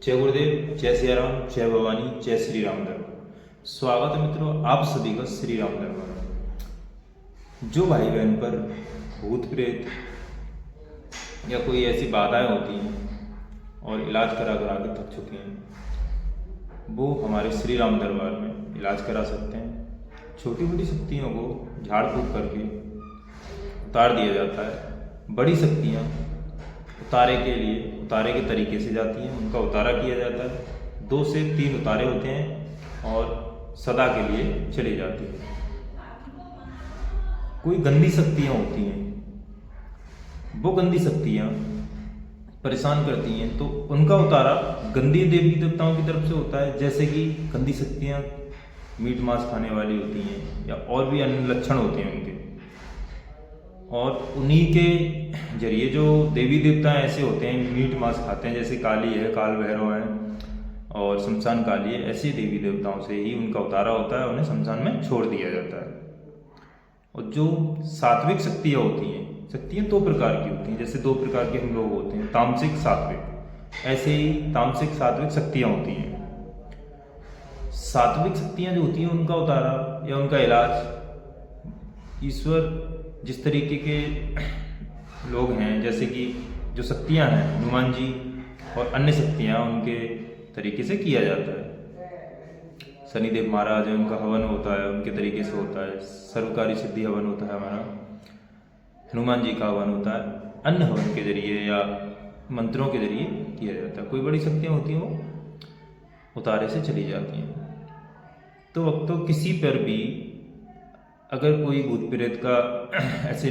जय गुरुदेव, जय सिया राम, जय भवानी, जय श्री राम दरबार। स्वागत है मित्रों आप सभी का श्री राम दरबार। जो भाई बहन पर भूत प्रेत या कोई ऐसी बाधाएं होती हैं और इलाज करा करा के थक चुके हैं, वो हमारे श्री राम दरबार में इलाज करा सकते हैं। छोटी मोटी शक्तियों को झाड़ फूक करके उतार दिया जाता है। बड़ी शक्तियाँ उतारे के तरीके से जाती हैं, उनका उतारा किया जाता है। 2 से 3 उतारे होते हैं और सदा के लिए चली जाती है। कोई गंदी शक्तियाँ होती हैं, वो गंदी शक्तियाँ परेशान करती हैं, तो उनका उतारा गंदी देवी देवताओं की तरफ से होता है। जैसे कि गंदी शक्तियाँ मीट मांस खाने वाली होती हैं या और भी अन्य लक्षण होते हैं उनके, और उन्हीं के जरिए जो देवी देवता ऐसे होते हैं मीट मांस खाते हैं, जैसे काली है, काल भैरव है और शमशान काली है, ऐसे देवी देवताओं से ही उनका उतारा होता है, उन्हें शमशान में छोड़ दिया जाता है। और जो सात्विक शक्तियाँ होती हैं, शक्तियाँ 2 प्रकार की होती हैं। जैसे 2 प्रकार के हम लोग होते हैं, तामसिक सात्विक, ऐसे ही तामसिक सात्विक शक्तियाँ होती हैं। सात्विक शक्तियाँ जो होती हैं उनका उतारा या उनका इलाज ईश्वर जिस तरीके के लोग हैं, जैसे कि जो शक्तियाँ हैं हनुमान जी और अन्य शक्तियाँ, उनके तरीके से किया जाता है। शनिदेव महाराज है, उनका हवन होता है, उनके तरीके से होता है। सर्वकारी सिद्धि हवन होता है हमारा, हनुमान जी का हवन होता है, अन्य हवन के जरिए या मंत्रों के जरिए किया जाता है। कोई बड़ी शक्तियाँ होती हैं वो उतारे से चली जाती हैं। तो अब तो किसी पर भी अगर कोई भूत प्रेत का ऐसे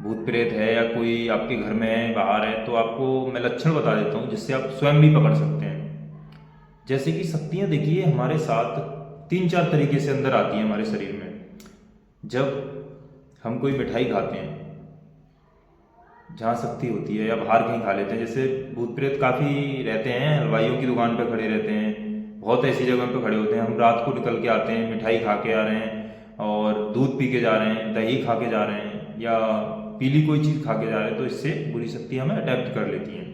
भूत प्रेत है या कोई आपके घर में है, बाहर है, तो आपको मैं लक्षण बता देता हूँ जिससे आप स्वयं भी पकड़ सकते हैं। जैसे कि शक्तियाँ देखिए हमारे साथ 3-4 तरीके से अंदर आती हैं हमारे शरीर में। जब हम कोई मिठाई खाते हैं जहाँ शक्ति होती है, या बाहर कहीं खा लेते हैं, जैसे भूत प्रेत काफ़ी रहते हैं, हलवाइयों की दुकान पर खड़े रहते हैं, बहुत ऐसी जगह पर खड़े होते हैं। हम रात को निकल के आते हैं, मिठाई खा के आ रहे हैं और दूध पी के जा रहे हैं, दही खा के जा रहे हैं या पीली कोई चीज़ खा के जा रहे हैं, तो इससे बुरी शक्ति हमें अटैक कर लेती हैं।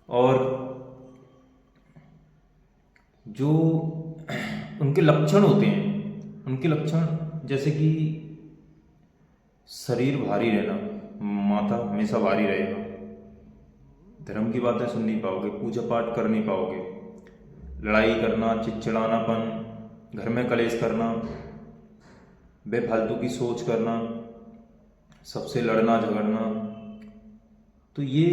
और जो उनके लक्षण होते हैं, उनके लक्षण जैसे कि शरीर भारी रहना, माथा हमेशा भारी रहेगा, धर्म की बातें सुन नहीं पाओगे, पूजा पाठ कर नहीं पाओगे, लड़ाई करना, चिड़चिड़ानापन, घर में कलेश करना, बेफालतू की सोच करना, सबसे लड़ना झगड़ना, तो ये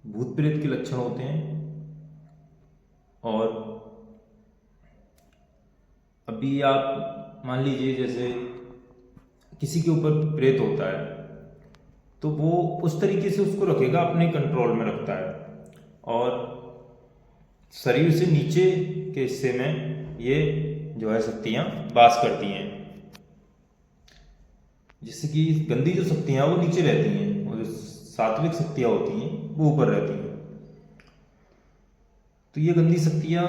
भूत प्रेत के लक्षण होते हैं। और अभी आप मान लीजिए जैसे किसी के ऊपर प्रेत होता है तो वो उस तरीके से उसको रखेगा, अपने कंट्रोल में रखता है, और शरीर से नीचे के हिस्से में ये जो है शक्तियाँ वास करती हैं। जिससे कि गंदी जो शक्तियाँ वो नीचे रहती हैं और जो सात्विक शक्तियाँ होती हैं वो ऊपर रहती हैं। तो ये गंदी शक्तियाँ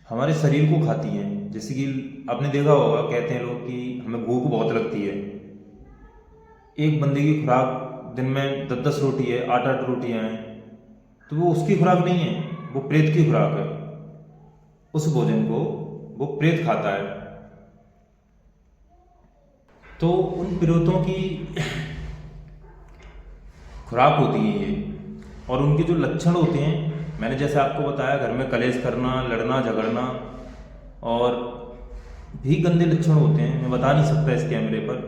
हमारे शरीर को खाती हैं। जैसे कि आपने देखा होगा, कहते हैं लोग कि हमें भूख बहुत लगती है। एक बंदे की खुराक दिन में 10-10 रोटी है, 8-8 रोटियाँ हैं, तो वो उसकी खुराक नहीं है, वो प्रेत की खुराक है। उस भोजन को वो प्रेत खाता है। तो उन प्रेतों की खुराक होती है ये, और उनके जो लक्षण होते हैं मैंने जैसे आपको बताया, घर में कलेश करना, लड़ना झगड़ना, और भी गंदे लक्षण होते हैं, मैं बता नहीं सकता इस कैमरे पर।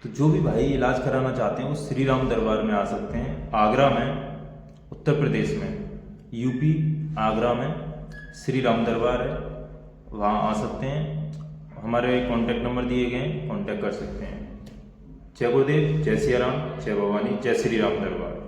तो जो भी भाई इलाज कराना चाहते हैं वो श्री राम दरबार में आ सकते हैं। आगरा में, उत्तर प्रदेश में, यूपी आगरा में श्री राम दरबार है, वहाँ आ सकते हैं। हमारे कॉन्टैक्ट नंबर दिए गए हैं, कॉन्टैक्ट कर सकते हैं। जय गुरुदेव, जय सिया राम, जय भवानी, जय श्री राम दरबार।